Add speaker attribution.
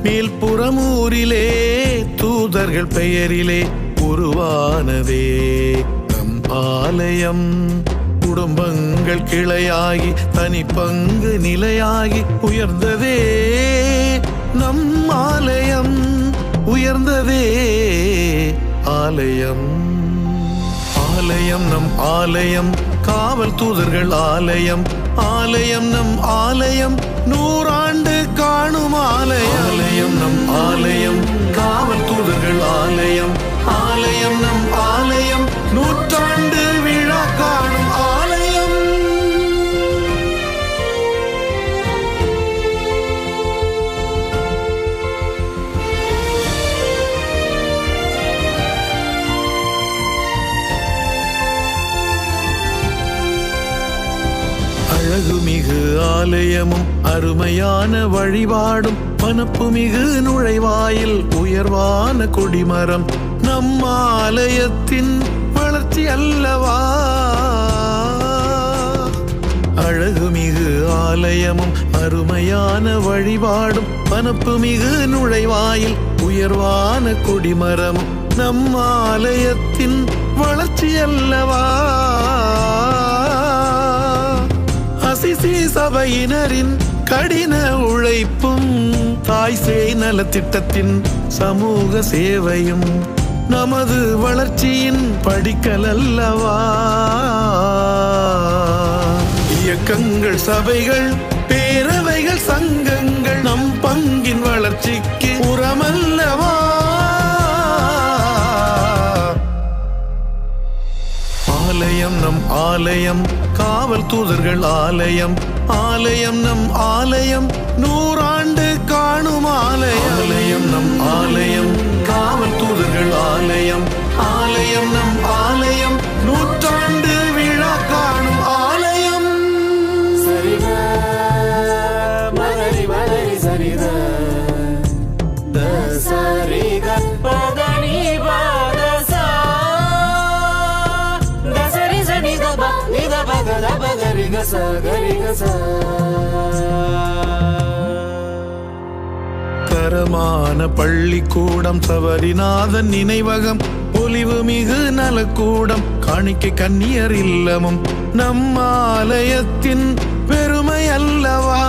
Speaker 1: மேல்புறமூரிலே தூதர்கள் பெயரிலே உருவானதே நம் ஆலயம். குடும்பங்கள் கிளையாகி தனி பங்கு நிலையாகி உயர்ந்ததே நம் ஆலயம். உயர்ந்ததே ஆலயம். ஆலயம் நம் ஆலயம், காவல் தூதர்கள் ஆலயம். ஆலயம் நம் ஆலயம், 100 ஆண்டு காணும் ஆலயம். ஆலயம் நம் ஆலயம், காவல் தூதர்கள் ஆலயம். ஆலயம் நம் ஆலயம், 100 ஆண்டு விழா காணும் ஆலயம். அழகுமிகு ஆலயமும் அருமையான வழிபாடும் பனப்புமிகு நுழைவாயில் உயர்வான கொடிமரம் நம் ஆலயத்தின் வளர்ச்சி அல்லவா. அழகுமிகு ஆலயமும் அருமையான வழிபாடும் பனப்புமிகு நுழைவாயில் உயர்வான கொடிமரமும் நம் ஆலயத்தின் வளர்ச்சி அல்லவா. அசிசி சபையினரின் கடின உழைப்பும் தாய் சேய் நலத்திட்டத்தின் சமூக சேவையும் நமது வளர்ச்சியின் படிக்கல் அல்லவா. இயக்கங்கள், சபைகள், பேரவைகள், சங்கங்கள் நம் பங்கின் வளர்ச்சிக்கு உரமல்லவா. ஆலயம் நம் ஆலயம், காவல் தூதர்கள் ஆலயம். ஆலயம் நம் ஆலயம், 100 ஆண்டு காணும் ஆலயம். ஆலயம் நம் ஆலயம், காவல் தூதர்கள் ஆலயம். ஆலயம் நம் ஆலயம், 100 ஆண்டு விழா காணும் ஆலயம்.
Speaker 2: சரித மகரி மகரி சரித சரிக பதனி பாதசா தசரி சனி தப நித பகத பகரி கச கரி கச.
Speaker 1: தரமான பள்ளிக்கூடம், சபரிநாதன் நினைவகம், ஒலிவு மிகு நலக்கூடம், காணிக்கை கன்னியர் இல்லமும் நம் ஆலயத்தின் பெருமை அல்லவா.